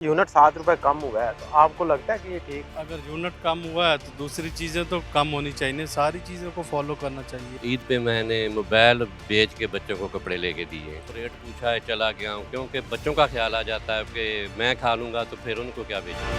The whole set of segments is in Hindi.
यूनिट 7 रुपए कम हुआ है तो आपको लगता है कि ये ठीक? अगर यूनिट कम हुआ है तो दूसरी चीज़ें तो कम होनी चाहिए, सारी चीज़ों को फॉलो करना चाहिए। ईद पे मैंने मोबाइल बेच के बच्चों को कपड़े लेके दिए। रेट पूछा है, चला गया हूँ, क्योंकि बच्चों का ख्याल आ जाता है कि मैं खा लूँगा तो फिर उनको क्या बेचूँ।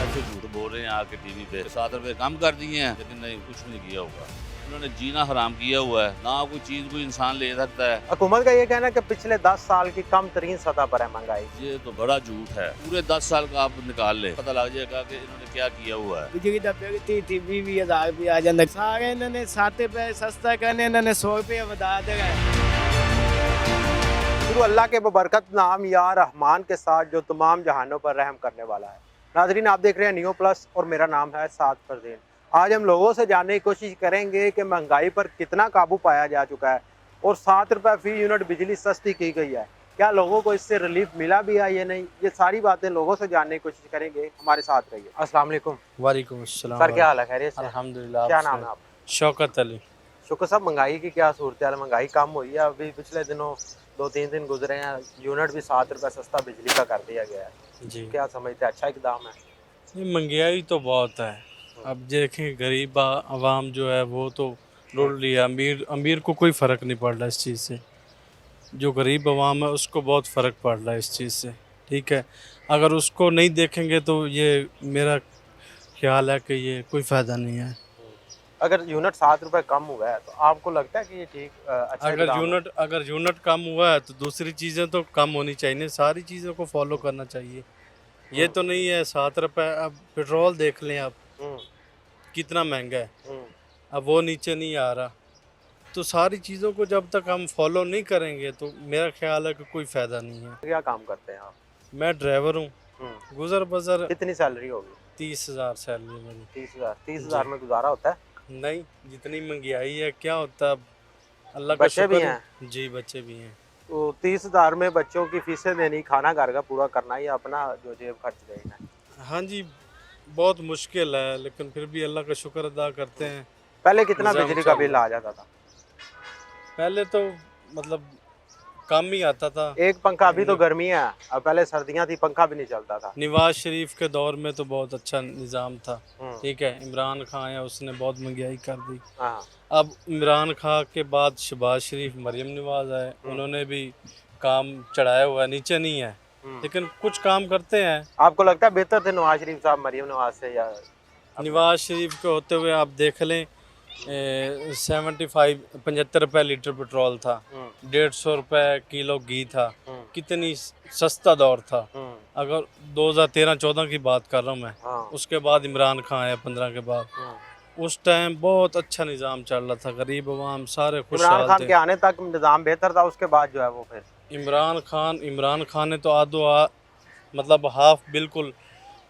ऐसे झूठ बोल रहे हैं आके टीवी पे 7 रुपए कम कर दिए हैं, लेकिन नहीं, कुछ नहीं किया हुआ। उन्होंने जीना हराम किया हुआ है, ना कोई चीज़ कोई इंसान ले सकता है। हुकूमत का ये कहना है कि पिछले 10 साल की कम तरीन सतह पर है महंगाई। ये तो बड़ा झूठ है। पूरे 10 साल का आप निकाल ले, पता लग जाएगा कि इन्होंने क्या किया हुआ है। बिजली ਦਾ ਬਿੱਲ 30-20 ਹਜ਼ਾਰ ਰੁਪਏ ਆ ਜਾਂਦਾ। ਸਾਰੇ ਇਹਨਾਂ ਨੇ 7 ਰੁਪਏ ਸਸਤਾ ਕਰਨੇ, ਇਹਨਾਂ ਨੇ 100 ਰੁਪਏ ਵਧਾ ਦੇਣਾ। शुरू अल्लाह के बबरकत नाम या रहमान के साथ जो तमाम जहानों पर रहम करने वाला है। नाजरीन, आप देख रहे हैं नियो प्लस और मेरा नाम है साद फरदीन। आज हम लोगों से जानने की कोशिश करेंगे कि महंगाई पर कितना काबू पाया जा चुका है और 7 रुपये फ़ी यूनिट बिजली सस्ती की गई है। क्या लोगों को इससे रिलीफ मिला भी है या नहीं, ये सारी बातें लोगों से जानने की कोशिश करेंगे। हमारे साथ रहिए। अस्सलाम वालेकुम वालेकुम अस्सलाम। सर, क्या हाल है? खैरियत से? अल्हम्दुलिल्लाह। क्या नाम है आपका? शौकत अली। शुक्र साहब, महंगाई की क्या सूरत है? महंगाई कम हुई है? अभी पिछले दिनों 2-3 दिन गुजरे हैं, यूनिट भी 7 रुपये सस्ता बिजली का कर दिया गया है। जी, क्या समझते हैं, अच्छा इकदाम है? ये महंगाई तो बहुत है। अब देखें गरीब आवाम जो है वो तो रुल लिया, अमीर अमीर को कोई फ़र्क नहीं पड़ रहा इस चीज़ से। जो गरीब आवाम है उसको बहुत फ़र्क पड़ रहा है इस चीज़ से। ठीक है, अगर उसको नहीं देखेंगे तो ये मेरा ख्याल है कि ये कोई फ़ायदा नहीं है। अगर यूनिट 7 रुपये कम हुआ है तो आपको लगता है कि ये ठीक अच्छा इकदाम है? अगर यूनिट कम हुआ है तो दूसरी चीज़ें तो कम होनी चाहिए, सारी चीज़ों को फॉलो करना चाहिए। ये तो नहीं है 7 रुपये। अब पेट्रोल देख लें आप, हम्म, कितना महंगा है, हम्म, अब वो नीचे नहीं आ रहा। तो सारी चीज़ों को जब तक हम फॉलो नहीं करेंगे तो मेरा ख्याल है कि कोई फ़ायदा नहीं है। क्या काम करते हैं आप? मैं ड्राइवर हूँ, हम्म, गुज़र बज़र कितनी सैलरी होगी? 30,000 सैलरी मेरी। 30,000? 30,000 में गुजारा होता है? नहीं, जितनी महंगाई है क्या होता है, अब अल्लाह का बच्चे भी शुक्र हैं? है। जी, बच्चे भी हैं। तो 30,000 में बच्चों की फीसें देनी, खाना घर का पूरा करना, या अपना जो जेब खर्च देखना है? हाँ जी, बहुत मुश्किल है, लेकिन फिर भी अल्लाह का शुक्र अदा करते हैं। पहले कितना निज़ाम बिजली का चल बिल रहा आ जाता था? पहले तो मतलब कम ही आता था। एक पंखा, अभी तो गर्मी है, अब पहले सर्दियां थी, पंखा भी नहीं चलता था। नवाज शरीफ के दौर में तो बहुत अच्छा निज़ाम था। हम्म, ठीक है, इमरान खान आया, उसने बहुत महंगाई कर दी। हाँ, अब इमरान खान के बाद शहबाज शरीफ, मरियम नवाज आए, उन्होंने भी काम चढ़ाया हुआ है, नीचे नहीं है, हम्म। लेकिन कुछ काम करते हैं। आपको लगता है बेहतर थे नवाज शरीफ साहब मरियम नवाज से, या नवाज शरीफ के होते हुए आप देख लें, 75 रुपये लीटर पेट्रोल था, 150 रुपये किलो घी था, कितनी सस्ता दौर था। अगर 2013-14 की बात कर रहा हूँ मैं, हाँ, उसके बाद इमरान खान आया 15 के बाद, उस टाइम बहुत अच्छा निज़ाम चल रहा था, गरीब अवाम सारे इमरान खुशहाल खान थे। के आने तक निज़ाम बेहतर था, उसके बाद जो है वो फिर इमरान खान ने तो मतलब हाफ बिल्कुल,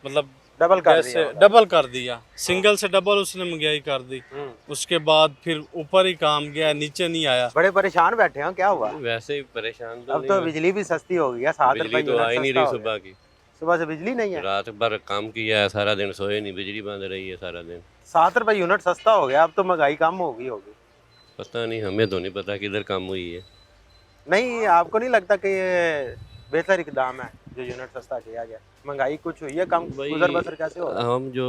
मतलब डबल कर कैसे दिया। डबल कर दिया, सिंगल से डबल उसने महंगाई कर दी। हम्म। उसके बाद फिर ऊपर ही काम गया, नीचे नहीं आया। बड़े परेशान बैठे हो, क्या हुआ? वैसे ही परेशान तो अब तो नहीं बिजली भी सस्ती हो गई है, 7 बिजली रुपये तो आ ही नहीं रही सुबह की। सुबह से बिजली नहीं है। रात भर काम किया है, सारा दिन सोए नहीं, बिजली बंद रही है सारा दिन। 7 रुपये यूनिट सस्ता हो गया, अब तो महंगाई कम होगी होगी। पता नहीं, हमें तो नहीं पता किधर कम हुई है। नहीं, आपको नहीं लगता कि ये बेहतर इकदाम है जो यूनिट सस्ता किया गया? महंगाई कुछ हुई है कम, भाई, गुजर बसर कैसे हो रहा है? हम जो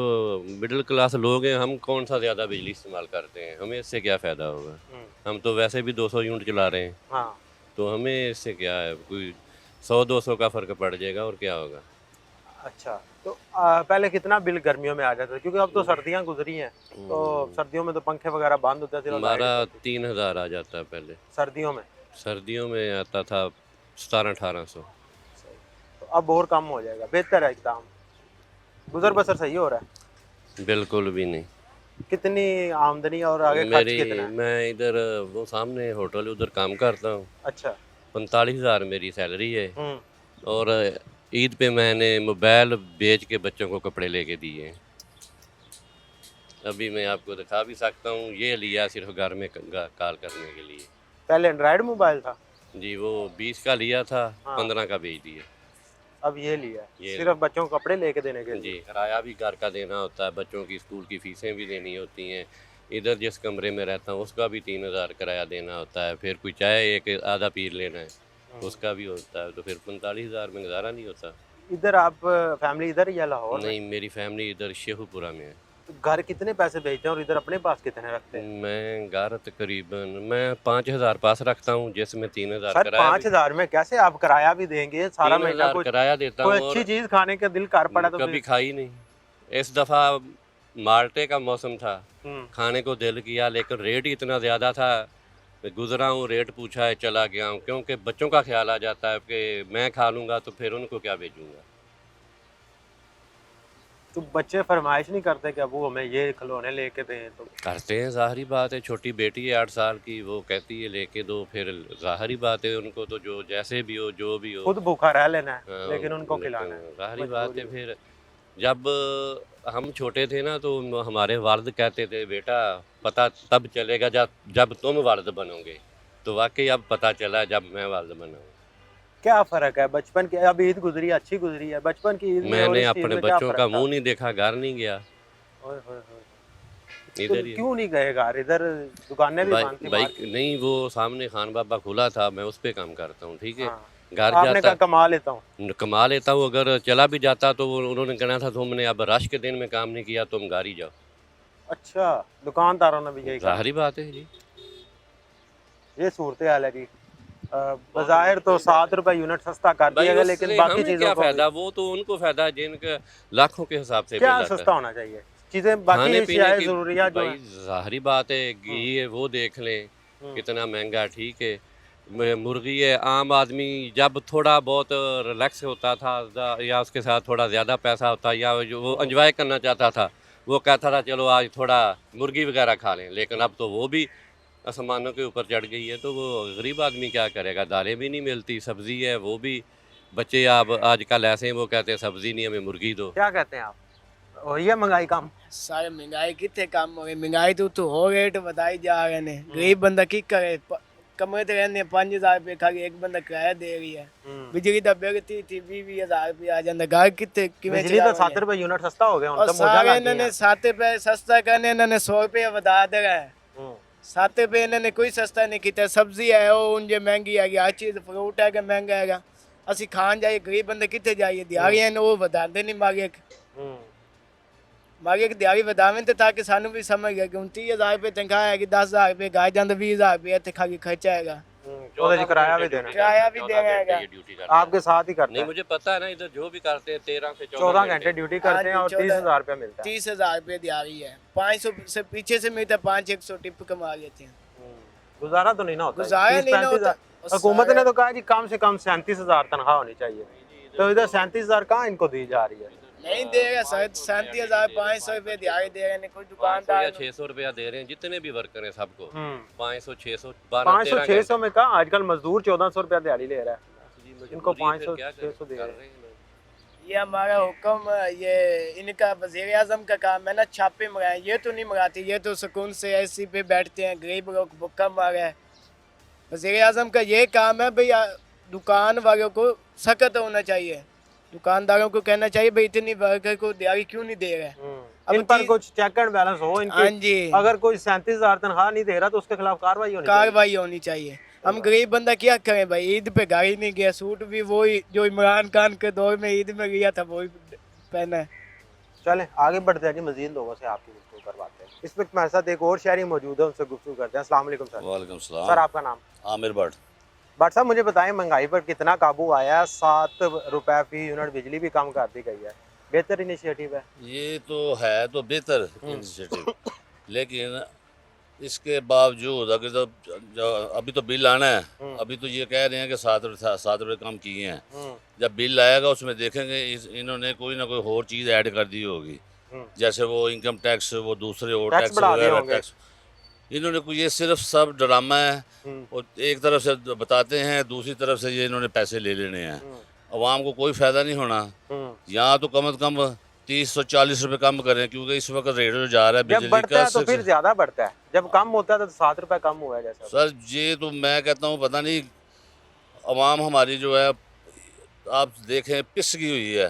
मिडिल क्लास लोग हैं, हम कौन सा ज़्यादा बिजली इस्तेमाल करते हैं, हमें इससे क्या फ़ायदा होगा। हम तो वैसे भी 200 यूनिट चला रहे हैं, हाँ, तो हमें इससे क्या है, कोई 100-200 का फ़र्क पड़ जाएगा और क्या होगा। अच्छा। तो पहले कितना बिल गर्मियों में आ जाता था? क्योंकि अब तो सर्दियाँ गुजरी हैं, तो सर्दियों में तो पंखे वगैरह बंद होते थे और लाइट हमारा होती थी। 3000 आ जाता है पहले, सर्दियों में सर्दियों में आता था 1700-1800। तो अब और कम हो जाएगा, बेहतर है एकदम, गुजर बसर सही हो रहा है। बिल्कुल भी नहीं। कितनी आमदनी और आगे खर्च मेरी कितना है? मैं इधर वो सामने होटल है, उधर काम करता हूँ। अच्छा। 45,000 मेरी सैलरी है, हम्म, और ईद पे मैंने मोबाइल बेच के बच्चों को कपड़े लेके दिए हैं। अभी मैं आपको दिखा भी सकता हूँ, ये लिया सिर्फ घर में कॉल करने के लिए। पहले एंड्रॉयड मोबाइल था, जी, वो 20 का लिया था, हाँ। 15 का बेच दिया। अब ये लिया है ये सिर्फ बच्चों को कपड़े लेके देने के लिए। जी, किराया भी घर का देना होता है, बच्चों की स्कूल की फ़ीसें भी देनी होती हैं। इधर जिस कमरे में रहता हूँ उसका भी 3000 किराया देना होता है, फिर कोई चाहे एक आधा पीर लेना है उसका भी होता है, तो फिर 45,000 में गुजारा नहीं होता। इधर आप फैमिली इधर ही है लाहौर में? नहीं, मेरी फैमिली इधर शेखुपुरा में है। तो घर कितने पैसे भेजते हैं और इधर अपने पास कितने रखते हैं? मैं घर तकरीबन मैं 5,000 पास रखता हूँ, जिसमें 3,000 सर किराया 5,000 में कैसे आप किराया भी देंगे सारा महीना? 3,000 कुछ किराया देता कोई हूँ अच्छी और चीज खाने का दिल कर पड़ा तो कभी फिर- खाई नहीं। इस दफ़ा माल्टे का मौसम था, हम्म, खाने को दिल किया, लेकिन रेट ही इतना ज़्यादा था। मैं गुजरा हूँ, रेट पूछा है, चला गया हूँ, क्योंकि बच्चों का ख्याल आ जाता है कि मैं खा लूँगा तो फिर उनको क्या भेजूँगा। तो बच्चे फरमाइश नहीं करते कि अबू हमें ये खिलौने लेके दें? तो करते हैं, ज़ाहिरी बात है। छोटी बेटी है 8 साल की, वो कहती है लेके दो, फिर ज़ाहिरी बात है उनको तो जो जैसे भी हो, जो भी हो, खुद भूखा रह लेना है हाँ, लेकिन उनको लेकिन खिलाना है। ज़ाहिरी बात है। मजबूरी। फिर जब हम छोटे थे ना, तो हमारे वालिद कहते थे, बेटा पता तब चलेगा जब जब तुम वालिद बनोगे। तो वाकई अब पता चला जब मैं वालिद बना हूँ। क्या फर्क है बचपन की? अब ईद गुजरी, अच्छी गुजरी है, बचपन की ईद में और मैंने इस ईद अपने में क्या बच्चों फर्क का था? मुंह नहीं देखा, घर नहीं गया, ओए होए होए। तो इधर ही। क्यों नहीं गए घर? इधर दुकानें भी बंद थी भाई मार्केट। नहीं, वो सामने खान बाबा खुला था, मैं उस पे काम करता हूँ, ठीक है। हाँ, घर आपने कहा जाता कमा लेता हूँ। कमा लेता हूँ, अगर चला भी जाता तो उन्होंने कहना था तुमने अब रश के दिन में काम नहीं किया, तुम घर ही जाओ। अच्छा, दुकानदारों ने भी यही कहा। ज़ाहिरी बात है जी। ये सूरत हाल है जी। बाज़ाहिर तो 7 रुपए यूनिट सस्ता कर भाई दिया गया, उससे लेकिन बाकी हमें चीज़ों क्या को फायदा? वो तो उनको फायदा है जिनके लाखों के हिसाब से क्या बिल आता सस्ता है। होना चाहिए? चीज़ें बाकी खाने पीने अशियाए की ज़रूरियात जो भाई हैं। ज़ाहिरी बात है, घी है वो देख लें हम्म, कितना महंगा, ठीक है। मुर्गी है, आम आदमी जब थोड़ा बहुत रिलैक्स होता था या उसके साथ थोड़ा ज़्यादा पैसा होता, या जो वो एंजॉय करना चाहता था, वो कहता था चलो आज थोड़ा मुर्गी वगैरह खा लें। लेकिन अब तो वो भी आसमानों के ऊपर चढ़ गई है, तो वो गरीब आदमी क्या करेगा? दालें भी नहीं मिलती, सब्ज़ी है वो भी, बच्चे अब आजकल ऐसे हैं, वो कहते हैं सब्ज़ी नहीं हमें मुर्गी दो। क्या कहते हैं आप? और ये महंगाई कम? सारे महंगाई कितने कम हो गई? महंगाई तो हो रेट बताई जा रहे ने। गरीब बंदा की करे? कमरे तो रहने 5,000 रुपये खाली एक बंदा किराया दे रही है। बिजली का बिल थी 20,000 रुपये आ जाता। घर कितने बिजली तो 7 रुपए यूनिट सस्ता हो गया, और उनका मोजा सारे लग इन्होंने गया। 7 रुपये सस्ता करने इन्होंने 100 रुपये बता दे रहे हैं। हम्म, 7 रुपये इन्होंने कोई सस्ता नहीं किया। सब्जी है वो उनजे महंगी है, हर चीज़ फ्रूट है महंगा है। असं खान जाइए, गरीब बंदे कितने जाइए? दिहाड़ियां वो बताते नहीं मालिक। हम्म। मालिक दिहाड़ी बतावें तो ताकि सानू भी समझ गया कि 29,000 रुपये तनख्वाह है कि 10,000 रुपये गाय जाता 20,000 रुपये इतने खाली खर्चा है। ਉਹਦੇ ਚ ਕਿਰਾਇਆ ਵੀ ਦੇਣਾ। किराया भी देना है। ड्यूटी करते आपके साथ ही करते नहीं, हैं? मुझे पता है ना, इधर जो भी करते हैं 13 से 14 घंटे ड्यूटी करते हैं हाँ और जी, 30,000 रुपया मिलता है। 30,000 रुपये दिहाड़ी है। 500 से पीछे से मिलता है, 500-100 टिप कमा लेते हैं। गुजारा तो नहीं ना होता। गुजारा नहीं ना होता। हुकूमत ने तो कहा जी कम से कम 37,000 तनख्वाह होनी चाहिए, तो इधर 37,000 कहाँ इनको दी जा रही है? नहीं देगा। 37,500 रुपये दिहाड़ी दे रहे हैं। कोई 500 या दुकानदार 600 रुपया दे रहे हैं जितने भी वर्कर हैं सबको। हम्म। 500 600 500-600 में कहा आजकल मजदूर 1,400 रुपया दिहाड़ी ले रहा है। इनको 500-600 दे रहे हैं। ये हमारा हुक्म, ये इनका वज़ीर आज़म का काम है ना, छापे मंगाए। ये तो नहीं मंगाते, ये तो सुकून से एसी पे बैठते हैं। गरीब लोग भुक्का मारे हैं। वज़ीर आज़म का ये काम है भाई, दुकान वालों को सख्त होना चाहिए। दुकानदारों को कहना चाहिए भाई इतनी वर्कर को दिहाड़ी क्यों नहीं दे रहे? अब इन पर की- कुछ चेक एंड बैलेंस हो हाँ इनकी। जी, अगर कोई 37,000 तनख्वाह नहीं दे रहा तो उसके खिलाफ कार्रवाई होनी चाहिए। कार्रवाई होनी चाहिए। हम गरीब बंदा क्या करें भाई? ईद पे गाड़ी नहीं गया, सूट भी वही जो इमरान खान के दौर में ईद में लिया था वही पहना है। चलें आगे बढ़ते हैं जी, मजीद लोगों से आपकी गुफ्तगू करवाते हैं। इस वक्त हमारे साथ एक और शहरी मौजूद है, उनसे गुफ्तगू करते हैं। अस्सलाम वालेकुम सर। वालेकुम सलाम। सर आपका नाम? आमिर भट्ट। भट्ट साहब मुझे बताएं महंगाई पर कितना काबू आया? 7 रुपए फी यूनिट बिजली भी कम कर दी गई है, बेहतर इनिशिएटिव है। ये तो है तो बेहतर इनिशिएटिव, लेकिन इसके बावजूद अगर जो अभी तो बिल आना है, अभी तो ये कह रहे हैं कि 7 रुपये कम किए हैं। जब बिल आएगा उसमें देखेंगे इन्होंने कोई ना कोई और चीज़ ऐड कर दी होगी, जैसे वो इनकम टैक्स, वो दूसरे और टैक्स टैक्स बढ़ा दिए वगैरह होंगे। टैक्स। इन्होंने कोई ये सिर्फ सब ड्रामा है, और एक तरफ से बताते हैं, दूसरी तरफ से ये इन्होंने पैसे ले लेने हैं। अवाम को कोई फ़ायदा नहीं होना। यहाँ तो कम से कम 30-40 रुपये कम करें, क्योंकि इस वक्त रेट जो जा रहा है जब बिजली बढ़ता का है तो फिर ज्यादा बढ़ता है, जब कम होता है तो 7 रुपए कम हुआ है जैसा। सर ये तो मैं कहता हूँ पता नहीं, अवाम हमारी जो है आप देखें पिस गई हुई है।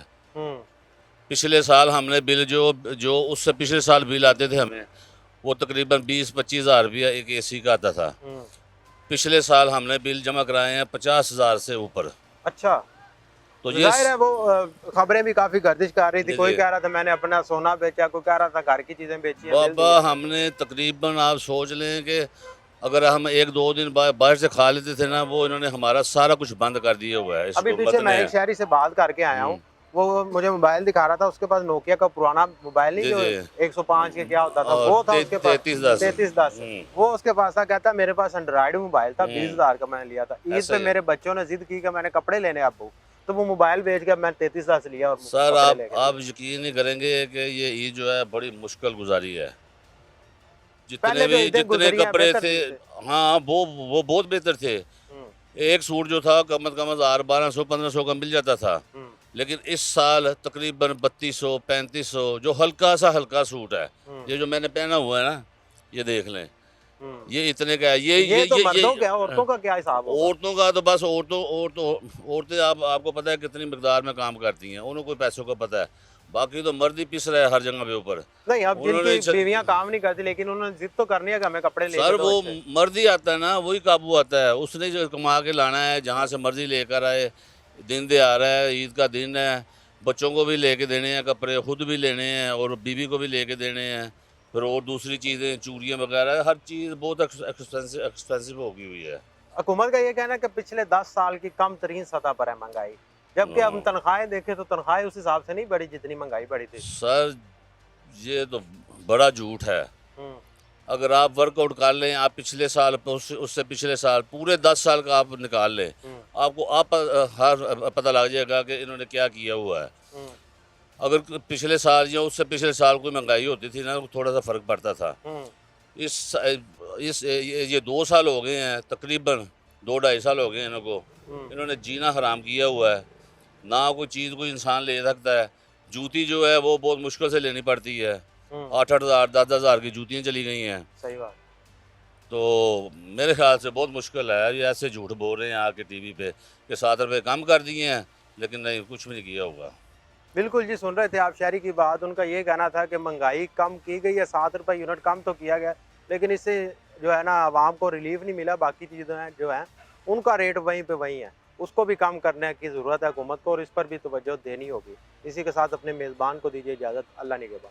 पिछले साल हमने बिल जो उससे पिछले साल बिल आते थे हमें, वो तकरीबन 20-25 हज़ार रुपया एक एसी का आता था। पिछले साल हमने बिल जमा कराए हैं 50,000 से ऊपर। अच्छा, तो जाहिर है वो खबरें भी काफी गर्दिश कर रही थी, जी, कोई जी। कह रहा था मैंने अपना सोना बेचा, कोई कह रहा था घर की चीजें बेची हैं, बिल बाबा दिए। हमने तकरीबन आप सोच लें कि अगर हम 1-2 दिन बाहर से खा लेते थे ना, वो इन्होंने हमारा सारा कुछ बंद कर दिया हुआ है इस अभी हुकूमत पीछे मैं ने। एक शहरी से बात करके आया हूँ, वो मुझे मोबाइल दिखा रहा था, उसके पास नोकिया का पुराना मोबाइल नहीं जी, जो जी। 105 के क्या होता था और वो था उसके पास 3310। 3310। वो उसके पास था, कहता मेरे पास एंड्रॉइड मोबाइल था 20,000 का मैंने लिया था, ईद ऐसा पे ही है। मेरे बच्चों ने जिद की कि मैंने कपड़े लेने अब्बू, तो वो मोबाइल बेच के मैंने 3310 लिया और सर कपड़े ले गए। आप यकीन नहीं करेंगे कि ये ईद जो है बड़ी मुश्किल गुजारी है। पहले जो ईदें जितने गुजरी हैं कपड़े बेहतर थे, ईद से। हाँ वो बहुत बेहतर थे। एक सूट जो था कम से कम 1200-1500 का मिल जाता था, लेकिन इस साल तकरीबन 3200-3500 जो हल्का सूट है, ये जो मैंने पहना हुआ है ना, ये देख लें, ये इतने का है। ये तो मर्दों का, औरतों का क्या हिसाब होगा? औरतों का तो बस औरतें आपको पता है कितनी मिकदार में काम करती हैं, उन्हें कोई पैसों का पता है, बाकी तो मर्द ही पिस रहा है हर जगह पे ऊपर। नहीं, अब उन्होंने जिनकी बीवियां काम नहीं करती लेकिन उन्होंने जिद तो करनी है कि हमें कपड़े लेके सर दो वो अच्छे। मर्द ही आता है ना, वही काबू आता है, उसने जो कमा के लाना है, जहाँ से मर्जी लेकर आए। दिन दहाड़ है, ईद का दिन है, बच्चों को भी लेके देने हैं कपड़े, खुद भी लेने हैं और बीवी को भी लेके देने हैं, फिर और दूसरी चीज़ें चूड़ियाँ वगैरह, हर चीज़ बहुत एक्सपेंसिव हो गई हुई है। हुकूमत का ये कहना है कि पिछले 10 साल की कम तरीन सतह पर है महंगाई, जबकि हम तनख्वाहें देखें तो तनख्वाहें उस हिसाब से नहीं बढ़ी जितनी महंगाई बढ़ी थी। सर ये तो बड़ा झूठ है। हम्म, अगर आप वर्कआउट कर लें, आप पिछले साल उससे पिछले साल पूरे 10 साल का आप निकाल लें, आपको हर पता लग जाएगा कि इन्होंने क्या किया हुआ है। हम्म, अगर पिछले साल या उससे पिछले साल कोई महंगाई होती थी ना, तो थोड़ा सा फ़र्क पड़ता था। हम्म, ये 2 साल हो गए हैं, तकरीबन 2-2.5 साल हो गए हैं इनको, इन्होंने जीना हराम किया हुआ है। ना कोई चीज़ कोई इंसान ले सकता है। जूती जो है वो बहुत मुश्किल से लेनी पड़ती है, 8-8 हज़ार 10-10 हज़ार की जूतियाँ चली गई हैं। सही बात। तो मेरे ख्याल से बहुत मुश्किल है। ये ऐसे झूठ बोल रहे हैं आके टीवी पे कि 7 रुपये कम कर दिए हैं, लेकिन नहीं, कुछ भी नहीं किया होगा। बिल्कुल जी, सुन रहे थे आप शहरी की बात, उनका ये कहना था कि महंगाई कम की गई है, 7 रुपये यूनिट कम तो किया गया, लेकिन इससे जो है ना आवाम को रिलीफ नहीं मिला, बाकी चीज़ें हैं जो हैं उनका रेट वहीं पे वहीं है, उसको भी कम करने की ज़रूरत है हुकूमत को और इस पर भी तवज्जो देनी होगी। इसी के साथ अपने मेज़बान को दीजिए इजाज़त, अल्लाह निगहबान।